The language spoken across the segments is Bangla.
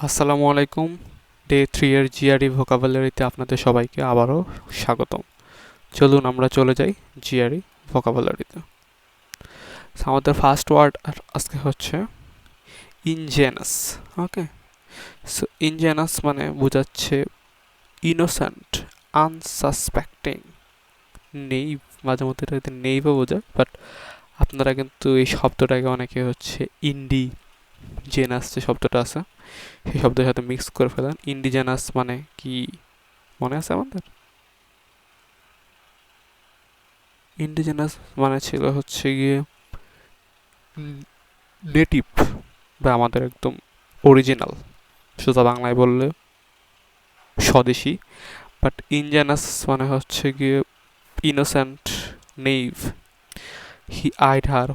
আসসালামু আলাইকুম। ডে 3 এর GRE ভোকাবুলারিতে আপনাদের সবাইকে আবারও স্বাগতম। চলুন আমরা চলে যাই GRE ভোকাবুলারিতে। আমাদের ফার্স্ট ওয়ার্ড আজকে হচ্ছে ইনজেনাস। ওকে, সো ইনজেনাস মানে বোঝাচ্ছে ইনোসেন্ট, আনসাসপেক্টিং, নেইভ। মাঝে মধ্যে এটা নেইভও বোঝায়, বাট আপনারা কিন্তু এই শব্দটাকে অনেকে হচ্ছে ইন্ডিজেনাস যে শব্দটা আছে সেই শব্দের সাথে মিক্স করে ফেলেন। ইন্ডিজেনাস মানে কি মনে আছে আমাদের? ইন্ডিজেনাস মানে ছিল হচ্ছে গিয়ে নেটিভ বা আমাদের একদম অরিজিনাল, সোজা বাংলায় বললে স্বদেশী। বাট ইনজেনাস মানে হচ্ছে গিয়ে innocent, naive. He eyed her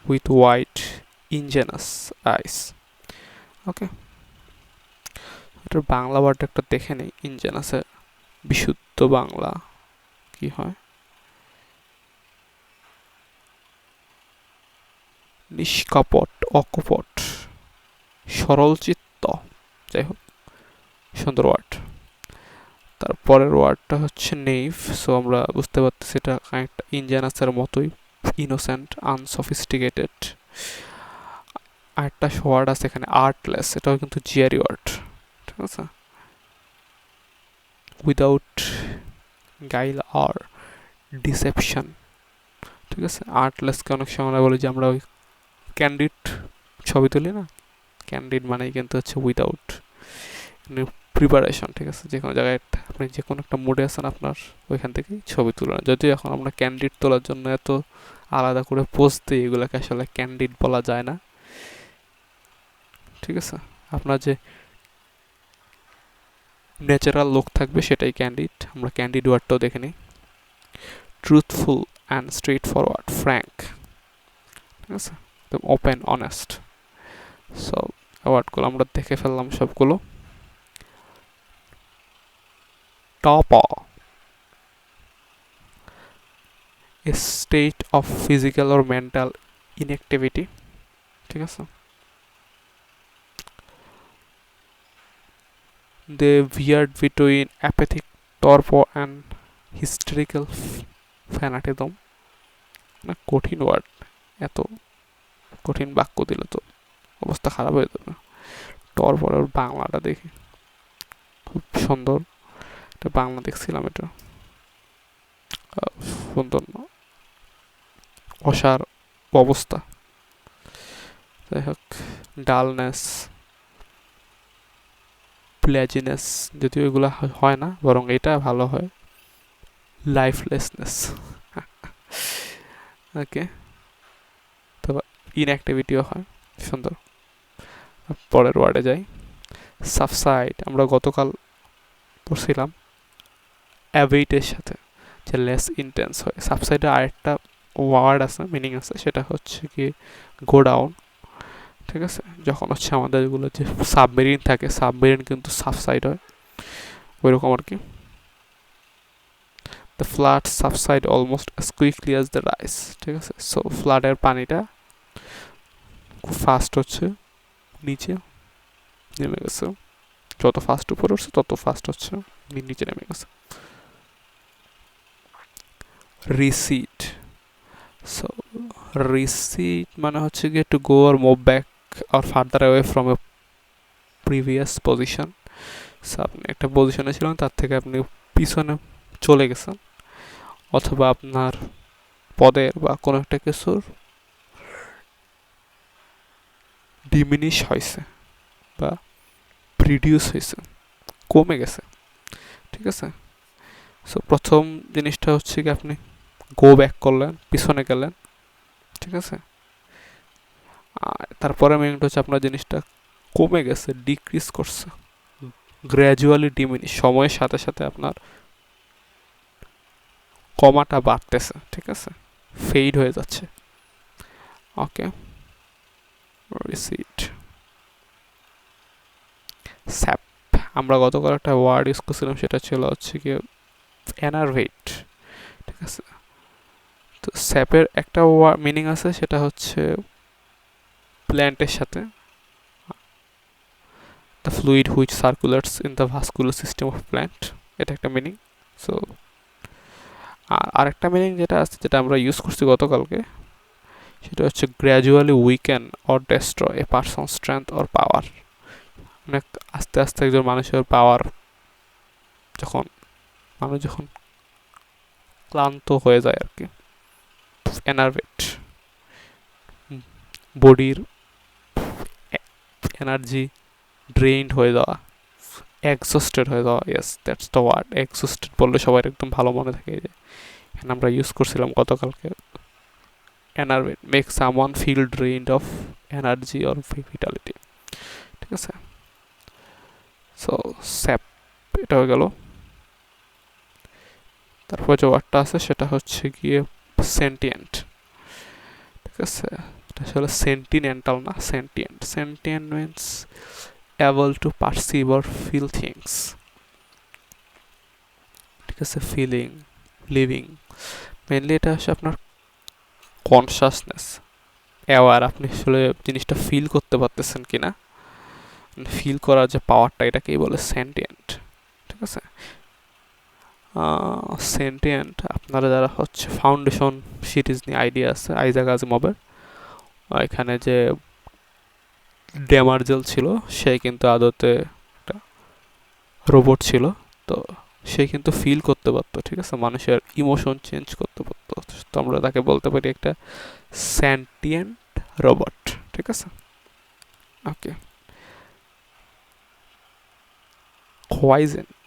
with white ingenuous eyes. Okay, এটার বাংলা ওয়ার্ড একটা দেখে নেই। ইনজেনাসের বিশুদ্ধ বাংলা কি হয়? নিষ্কপট, অকপট, সরল চিত্ত। যাই হোক, সুন্দর ওয়ার্ড। তারপরের ওয়ার্ডটা হচ্ছে নেইভ। সো আমরা বুঝতে পারতেছি এটা একটা ইনজেনাসের মতোই, ইনোসেন্ট, আনসফিস্টিকেটেড। আরেকটা ওয়ার্ড আছে এখানে আর্টলেস, এটাও কিন্তু জিআরই ওয়ার্ড। ঠিক আছে, উইদাউট গাইল আর ডিসেপশন। ঠিক আছে, আর্টলেসকে অনেক সময় আমরা বলি যে আমরা ওই ক্যান্ডিড ছবি তুলি না, ক্যান্ডিড মানেই কিন্তু হচ্ছে উইদাউট প্রিপারেশন। ঠিক আছে, যে কোনো জায়গায় আপনি যে কোনো একটা মুডে আছেন আপনার, ওইখান থেকেই ছবি তুলেন। যদিও এখন আমরা ক্যান্ডিড তোলার জন্য এত আলাদা করে পোজ দিই, এগুলোকে আসলে ক্যান্ডিড বলা যায় না। ঠিক আছে, আপনার যে ন্যাচারাল লুক থাকবে সেটাই ক্যান্ডিড। আমরা ক্যান্ডিড ওয়ার্ডটাও দেখে নিই। Truthful and straightforward, frank. ঠিক আছে, একদম ওপেন, অনেস্ট। সো ওয়ার্ডগুলো আমরা দেখে ফেললাম সবগুলো। Topper, a state of physical or mental inactivity। ঠিক আছে, they veered between apathic torpor and hysterical fanatism। না, কঠিন ওয়ার্ড, এত কঠিন বাক্য দিলে তো অবস্থা খারাপ হয়ে যাবে। টর্পরের বাংলাটা দেখি, খুব সুন্দর। এটা বাংলা দেখছিলাম, এটা সুন্দর না, অসার অবস্থা। যাই হোক, ডালনেস, প্লেজিনেস, যদিও এগুলো হয় না, বরং এটা ভালো হয়, লাইফলেসনেস। ওকে, তবে ইনঅ্যাক্টিভিটিও হয়, সুন্দর। পরের ওয়ার্ডে যাই, সাবসাইড। আমরা গতকাল পড়ছিলাম অ্যাবেইটের সাথে যে লেস ইন্টেন্স হয়। সাবসাইডে আরেকটা ওয়ার্ড আছে, মিনিং আছে, সেটা হচ্ছে কি গো ডাউন। ঠিক আছে, যখন হচ্ছে আমাদের এগুলো যে সাবমেরিন থাকে, সাবমেরিন কিন্তু সাবসাইড হয়, ওইরকম আর কি। The flood subside almost as quickly as the rice. ঠিক আছে, সো ফ্লাডের পানিটা খুব ফাস্ট হচ্ছে নিচে নেমে গেছে, যত ফাস্ট উপরে উঠছে তত ফাস্ট হচ্ছে নিচে নেমে গেছে। রিসিট, সো রিসিট মানে হচ্ছে গিয়ে to go or move back or further away from a previous position. So আপনি একটা পজিশনে ছিলেন, তার থেকে আপনি পিছনে চলে গেছেন, অথবা আপনার পদের বা কোনো একটা কিছুর ডিমিনিশ হয়েছে বা রিডিউস হয়েছে, কমে গেছে। ঠিক আছে, সো প্রথম জিনিসটা হচ্ছে কি আপনি গো ব্যাক করলেন, পিছনে গেলেন। ঠিক আছে, আর তারপরে মিনিংটা হচ্ছে আপনার জিনিসটা কমে গেছে, ডিক্রিজ করছে, গ্র্যাজুয়ালি ডিমিনিশ, সময়ের সাথে সাথে আপনার কমাটা বাড়তেছে। ঠিক আছে, ফেড হয়ে যাচ্ছে। ওকে, রিসিট। স্যাপ, আমরা গতকাল একটা ওয়ার্ড ইউজ করছিলাম, সেটা ছিল হচ্ছে কি এনার্ভেট। ঠিক আছে, তো স্যাপের একটা মিনিং আছে, সেটা হচ্ছে প্ল্যান্টের সাথে the fluid which সার্কুলেটস in the vascular system of plant, এটা একটা মিনিং। সো আরেকটা মিনিং যেটা আছে, যেটা আমরা ইউজ করছি গতকালকে, সেটা হচ্ছে gradually weaken or destroy a person strength or power. অনেক আস্তে আস্তে একজন মানুষের পাওয়ার, যখন মানুষ যখন ক্লান্ত হয়ে যায় আর কি, এনার্ভেট, বডির এনার্জি ড্রেইনড হয়ে যাওয়া, এক্সস্টেড হয়ে যাওয়া, yes that's the word, exhausted বললে সবার একদম ভালো মনে থাকে। যে এখানে আমরা ইউজ করছিলাম গতকালকে, enervate, make someone feel drained of energy or vitality, ঠিক আছে। সো স্যাপ, এটা হয়ে গেল। তারপর যে ওয়ার্ডটা আছে সেটা হচ্ছে গিয়ে সেন্টিয়েন্ট, ঠিক আছে। এটা আসলে সেন্টিনেন্টাল না, sentient. Sentient means able to perceive or feel things, ঠিক আছে। ফিলিং, লিভিং, মেনলি এটা হচ্ছে আপনার কনসাসনেস, অ্যাওয়ার, আপনি আসলে জিনিসটা ফিল করতে পারতেছেন কিনা, ফিল করার যে পাওয়ারটা, এটাকেই বলে সেন্টিয়েন্ট, ঠিক আছে। সেন্টিয়েন্ট আপনারা যারা হচ্ছে ফাউন্ডেশন সিরিজ নিয়ে আইডিয়া আছে আইজাক আজিমভের, এখানে যে ড্যামার্জেল ছিল, সে কিন্তু আদতে একটা রোবট ছিল। তো সে কিন্তু ফিল করতে পারতো, ঠিক আছে, মানুষের ইমোশন চেঞ্জ করতে পারতো। তো আমরা তাকে বলতে পারি একটা সেন্টিয়েন্ট রোবট, ঠিক আছে। ওকে, কোয়াইজেন্ট,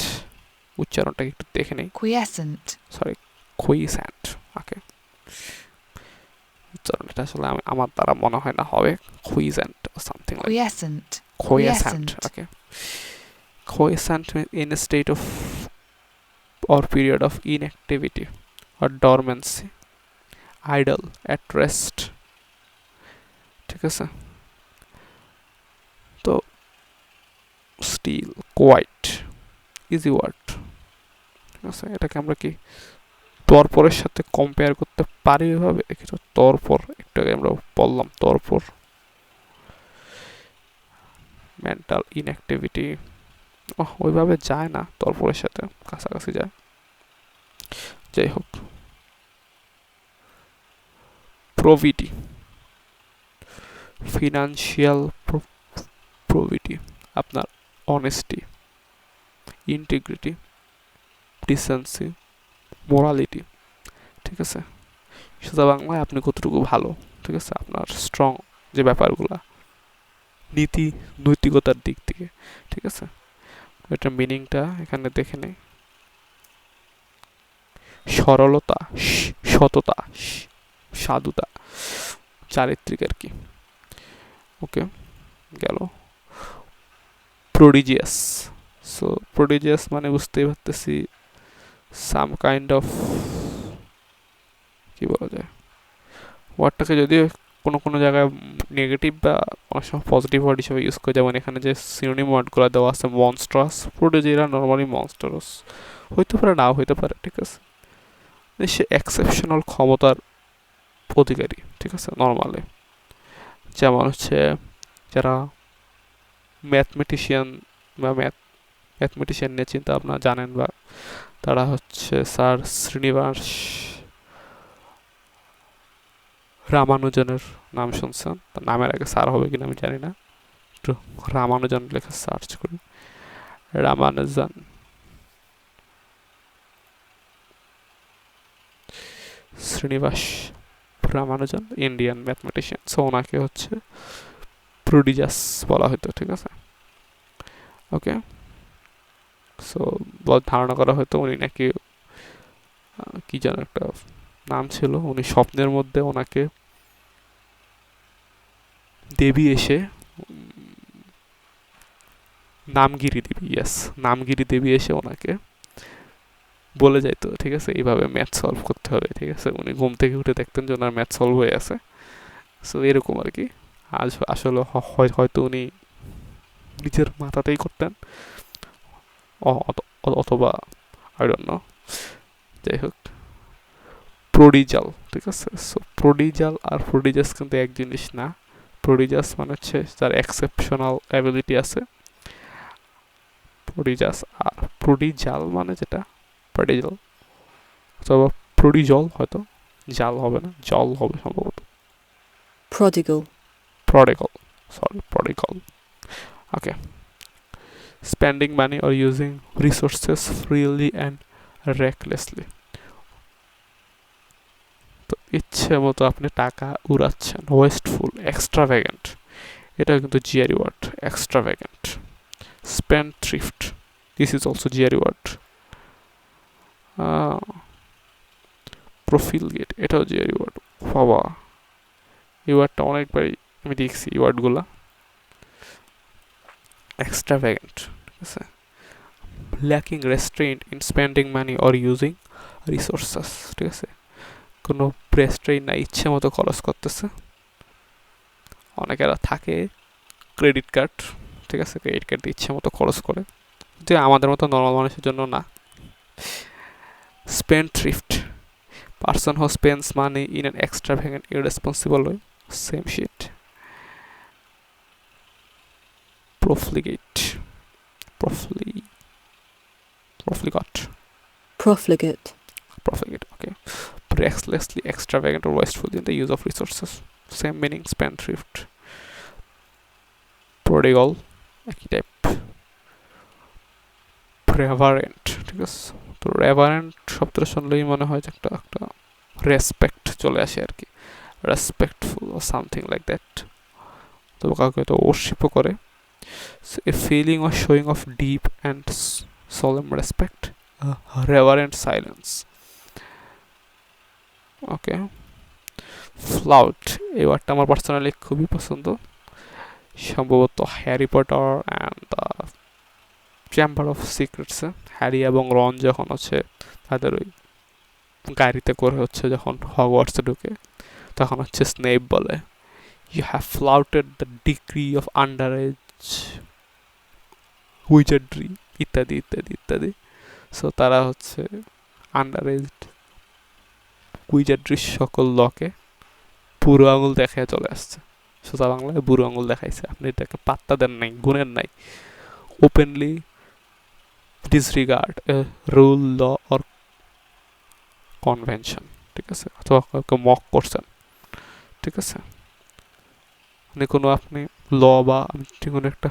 উচ্চারণটা একটু দেখে নেই। quiescent, sorry, কুইস্যান্ট। ওকে, উচ্চারণটা আসলে আমার দ্বারা মনে হয় না হবে, quiescent something like quiescent, quiescent. Okay, quiescent in a state of or period of inactivity or dormancy, idle, at rest, ঠিক আছে। তো স্টিল, কোয়াইট, ইজি ওয়ার্ড, ঠিক আছে। এটাকে আমরা কি তরপরের সাথে কম্পেয়ার করতে পারি এভাবে? এটা তরপর, একটু আগে আমরা বললাম তরপর, মেন্টাল ইনঅ্যাক্টিভিটি ওইভাবে যায় না, তরপরের সাথে কাছাকাছি যায়। যাই হোক, প্রভিটি, ফিনান্সিয়াল প্রভিটি, আপনার অনেস্টি, ইন্টিগ্রিটি, ডিসেন্সি, মোরালিটি, ঠিক আছে। সোজা বাংলায় আপনি কতটুকু ভালো, ঠিক আছে, আপনার স্ট্রং যে ব্যাপারগুলা, নীতি নৈতিকতার দিক থেকে, ঠিক আছে। এটার মিনিংটা এখানে দেখে নেই। সরলতা, সততা, সাধুতা, চারিত্রিক আর কি। ওকে, গেল। প্রোডিজিয়াস, সো প্রোডিজিয়াস মানে বুঝতেই পারতেছি সাম কাইন্ড অফ, কি বলা যায়, ওয়ার্ডটাকে যদিও কোনো কোনো জায়গায় নেগেটিভ বা অনেক সময় পজিটিভ ওয়ার্ড হিসেবে ইউজ করে, যেমন এখানে যে সিনোনিম ওয়ার্ডগুলো দেওয়া আছে, মনস্ট্রাস, প্রোডিজিরা নর্মালি মনস্টারাস হইতে পারে, নাও হইতে পারে, ঠিক আছে। সে এক্সেপশনাল ক্ষমতার অধিকারী, ঠিক আছে, নর্মালি। যেমন হচ্ছে যারা ম্যাথমেটিশিয়ান বা ম্যাথমেটিশিয়ান নিয়ে চিন্তা আপনারা জানেন, বা তারা হচ্ছে স্যার শ্রীনিবাস রামানুজনের নাম শুনছেন। তার নামের আগে স্যার হবে কিনা আমি জানি না, একটু রামানুজন লেখা সার্চ করি। Ramanujan, Srinivas Ramanujan, Indian mathematician. So ওনাকে হচ্ছে প্রোডিজাস বলা হতো, ঠিক আছে। ওকে, সো ধারণা করা হয়তো উনি নাকি কি যেন একটা নাম ছিল, উনি স্বপ্নের মধ্যে ওনাকে দেবী এসে, নামগিরি দেবী, ইয়েস, নামগিরি দেবী এসে ওনাকে বলে যাইতো, ঠিক আছে, এইভাবে ম্যাথ সলভ করতে হবে, ঠিক আছে। উনি ঘুম থেকে উঠে দেখতেন যে ওনার ম্যাথ সলভ হয়ে আছে। সো এরকম আর কি। আজ আসলে হয়তো উনি নিজের মাথাতেই করতেন, অথবা আই ডোন্ট নো। যাই হোক, প্রোডিজাল, ঠিক আছে। সো প্রোডিজাল আর প্রোডিজাস কিন্তু এক জিনিস না। প্রোডিজাস মানে হচ্ছে যার এক্সেপশনাল অ্যাবিলিটি আছে, প্রডিজাস আর প্রডিজাল মানে যেটা প্রডিজাল অথবা প্রডিজল হয়তো জাল হবে না জল হবে সম্ভবত prodigal, prodigal okay spending money or using resources freely and recklessly তো ইচ্ছে মতো আপনি টাকা উড়াচ্ছেন ওয়েস্টফুল এক্সট্রাভ্যাগেন্ট এটা কিন্তু GRE word extravagant spendthrift this is also GRE word profligate এটাও GRE word বাবা এই ওয়ার্ডটা অনেকবার আমি দেখছি এই ওয়ার্ডগুলো extravagant ঠিক আছে lacking restraint in spending money or using resources ঠিক আছে কোনো রেস্ট্রেইন না ইচ্ছে মতো খরচ করতেছে অনেকেরা থাকে ক্রেডিট কার্ড ঠিক আছে ক্রেডিট কার্ড ইচ্ছে মতো খরচ করে যে আমাদের মতো নর্মাল মানুষের জন্য না spendthrift person who spends money in an extravagant irresponsible way same shit profligate profligate okay recklessly extravagant or wasteful in the use of resources same meaning spendthrift prodigal একই টাইপ reverent ঠিক আছে তো reverent শব্দটা শুনলেই মনে হয় যে একটা রেসপেক্ট চলে আসে আর কি respectful or something like that তো কাউকে তো worship করে so a feeling of showing of deep and solemn respect reverent silence okay flout এই ওয়ার্ডটা আমার পার্সোনালি খুবই পছন্দ সম্ভবত Harry Potter and the chamber of secrets Harry এবং রন যখন হচ্ছে তাদের ওই গাড়িতে করে হচ্ছে যখন হগওয়ার্টসে ঢুকে তখন হচ্ছে স্নেপ বলে you have flouted the degree of under age wizardry ইত্যাদি ইত্যাদি ইত্যাদি সো তারা হচ্ছে আন্ডার এজ উইজার্ড্রির সকল লকে বুড়ো আঙুল দেখায় চলে আসছে সোজা বাংলায় বুড়ো আঙুল দেখাইছে আপনি এটাকে পাত্তা দেন নাই গুণের নাই openly disregard a rule law or convention ঠিক আছে অথবা কাউকে মক করছেন ঠিক আছে মানে কোনো আপনি ল বা কোনো একটা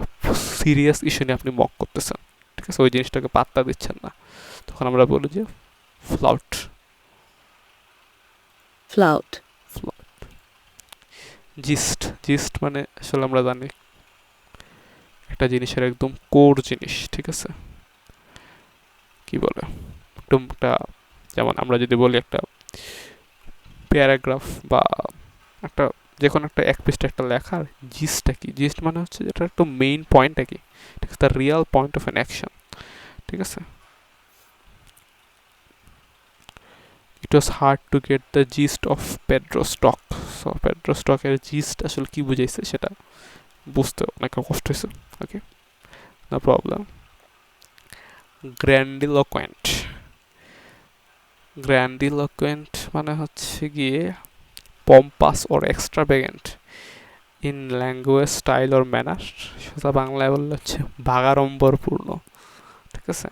সিরিয়াস ইস্যু নিয়ে আপনি মক করতেছেন ঠিক আছে ওই জিনিসটাকে পাত্তা দিচ্ছেন না তখন আমরা বলি যে ফ্লাউট জিস্ট মানে আসলে আমরা জানি একটা জিনিসের একদম কোর জিনিস ঠিক আছে কি বলে একদম একটা যেমন আমরা যদি বলি একটা প্যারাগ্রাফ বা একটা যে কোনো একটা এক পৃষ্ঠা একটা লেখার জিস্টটা কি জিস্ট মানে হচ্ছে যেটা একটু মেইন পয়েন্টটা কি ঠিক আছে the Real point of an action ঠিক আছে it was hard to get the gist of Pedro's talk so Pedro's talk এর gist আসলে কি বুঝাইছে সেটা বুঝতে অনেক কষ্ট হয়েছে ওকে no problem grandiloquent মানে হচ্ছে গিয়ে pompous or extravagant in language style or manner সোজা বাংলায় বললে হচ্ছে বাগাড়ম্বরপূর্ণ ঠিক আছে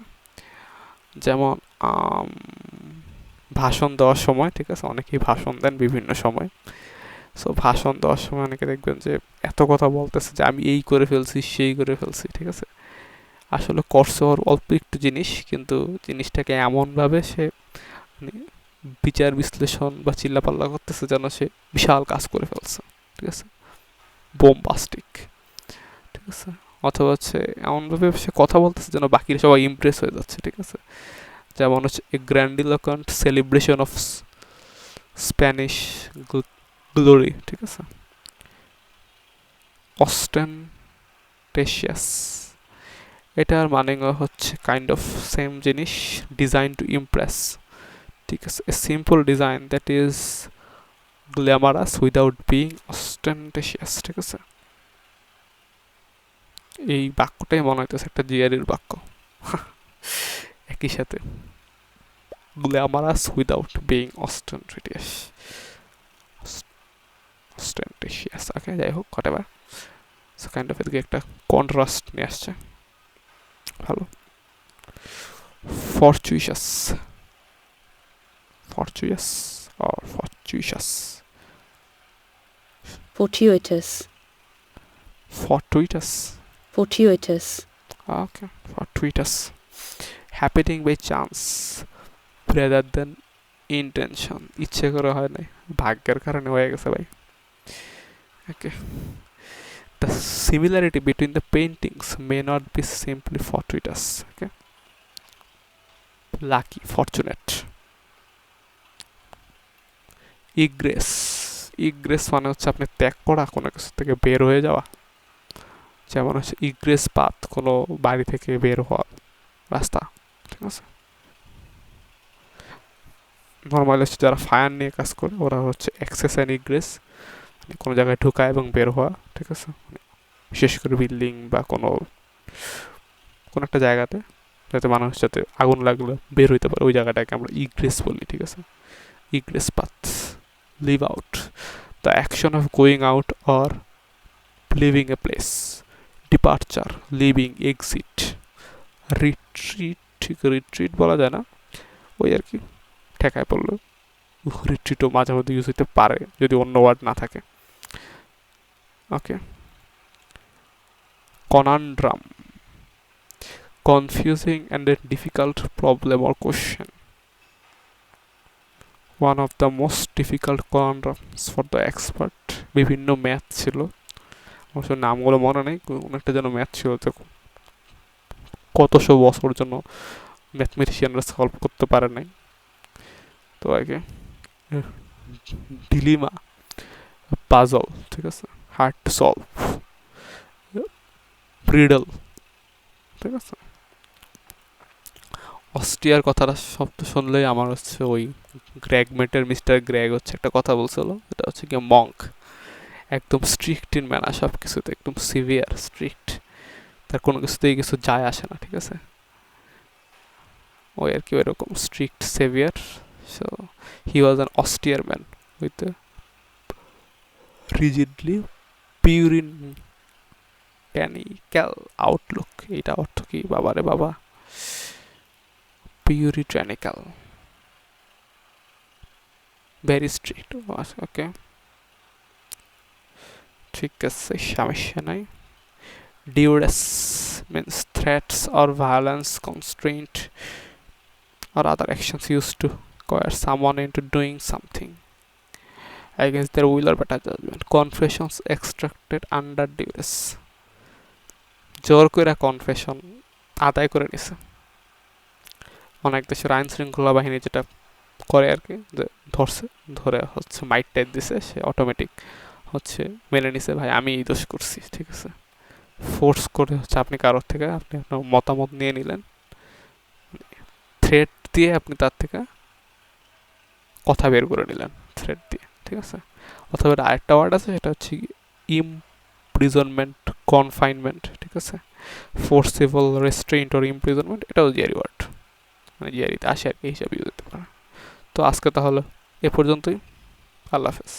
যেমন ভাষণ দেওয়ার সময় ঠিক আছে অনেকেই ভাষণ দেন বিভিন্ন সময় সো ভাষণ দেওয়ার সময় অনেকে দেখবেন যে এত কথা বলতেছে যে আমি এই করে ফেলছি সেই করে ফেলছি ঠিক আছে আসলে করছে ওর অল্প একটু জিনিস কিন্তু জিনিসটাকে এমনভাবে সে মানে বিচার বিশ্লেষণ বা চিল্লাপাল্লা করতেছে যেন সে বিশাল কাজ করে ফেলছে ঠিক আছে বোমবাস্টিক ঠিক আছে অথবা হচ্ছে এমনভাবে সে কথা বলতেছে যেন বাকিরা সবাই ইমপ্রেস হয়ে যাচ্ছে ঠিক আছে যেমন হচ্ছে a grandiloquent celebration of Spanish glory ঠিক আছে অস্টেন্টেশিয়াস এটার মানে হচ্ছে কাইন্ড অফ সেম জিনিস ডিজাইন টু ইমপ্রেস ঠিক আছে a simple design that is glamorous without being ostentatious ঠিক আছে এই বাক্যটাই মনে হইতেছে একটা জিআরইর বাক্য একই সাথে glamorous without being ostentatious okay যাই হোক whatever so kind of এদিকে একটা কন্ট্রাস্ট নিয়ে আসছে ভালো fortuitous, fortuitous or fortuitous, fortuitous, fortuitous. fortuitous, Okay, fortuitous. Happening by chance rather than intention. ইচ্ছে করে হয় নাই, ভাগ্যের কারণে হয়ে গেছে ভাই। Okay. The similarity between the paintings may not be simply fortuitous. Okay. Lucky, fortunate. Egress. Egress মানে হচ্ছে আপনি ত্যাগ করা কোনো কিছু থেকে বের হয়ে যাওয়া। যেমন হচ্ছে ইগ্রেস পাথ, কোনো বাড়ি থেকে বের হওয়া রাস্তা, ঠিক আছে। নর্মালি হচ্ছে যারা ফায়ার নিয়ে কাজ করে ওরা হচ্ছে অ্যাক্সেস অ্যান্ড ইগ্রেস, মানে কোনো জায়গায় ঢোকা এবং বের হওয়া, ঠিক আছে। বিশেষ করে বিল্ডিং বা কোনো কোনো একটা জায়গাতে যাতে মানুষ যাতে আগুন লাগলে বের হইতে পারে, ওই জায়গাটাকে আমরা ইগ্রেস বলি, ঠিক আছে। Egress path. Leave out, the action of going out or leaving a place. Departure, leaving, exit. Retreat, ঠিক রিট্রিট বলা যায় না, ওই আর কি ঠেকায় পড়লো। রিট্রিটও মাঝে মধ্যে ইউজ হইতে পারে যদি অন্য ওয়ার্ড না থাকে। ওকে। কনান্ড্রাম, confusing and a difficult problem or question. One of the most difficult conundrums for the expert. বিভিন্ন ম্যাথ ছিল, অবশ্য নামগুলো মনে নেই, কোনো একটা যেন ম্যাথ ছিল তো কতশো বছর জন্য ম্যাথমেটিশিয়ানরা সলভ করতে পারে নাই। তো আগে ডিলিমা, পাজল, ঠিক আছে, হার্ড টু সলভ, ব্রিডল, ঠিক আছে। অস্ট্রিয়ার কথাটা শব্দ শুনলেই আমার হচ্ছে ওই গ্র্যাগমেটের মিস্টার গ্র্যাগ হচ্ছে একটা কথা বলছিল, এটা হচ্ছে কি মঙ্ক, একদম স্ট্রিক্ট ইন ম্যানার, সব কিছুতে একদম সিভিয়ার স্ট্রিক্ট, তার কোনো কিছুতেই কিছু যায় আসে না, ঠিক আছে। ওই আর কি ওইরকম strict saviour. So he was an austere man with rigidly puritanical outlook. এইটা অর্থ কি বাবারে বাবা? পিউরিটানিক্যাল, ভেরি স্ট্রিক্ট। ওকে, ঠিক আছে, সমস্যা নাই। ডিউরেস means threats or violence, constraint or other actions used to coerce someone into doing something against their will or better judgment. Confessions extracted under duress, জোর করে কনফেশন আদায় করে নিছে। অনেক দেশের আইন শৃঙ্খলা বাহিনী যেটা করে আর কি, যে ধরছে, ধরে হচ্ছে মাইট টাইট দিছে, সে অটোমেটিক হচ্ছে মেনে নিছে ভাই আমি এই দোষ করছি, ঠিক আছে। ফোর্স করে হচ্ছে আপনি কারোর থেকে আপনি আপনার মতামত নিয়ে নিলেন, থ্রেট দিয়ে আপনি তার থেকে কথা বের করে নিলেন, থ্রেট দিয়ে, ঠিক আছে। অথবা আরেকটা ওয়ার্ড আছে, সেটা হচ্ছে ইমপ্রিজনমেন্ট, কনফাইনমেন্ট, ঠিক আছে। ফোর্সেবল রেস্ট্রেইন্ট অর ইমপ্রিজনমেন্ট, এটাও জিআরই ওয়ার্ড, মানে জিআরিতে আসে আর কি, হিসাবে ইউজ হতে পারে। তো আজকে তাহলে এ পর্যন্তই, আল্লাহ হাফেজ।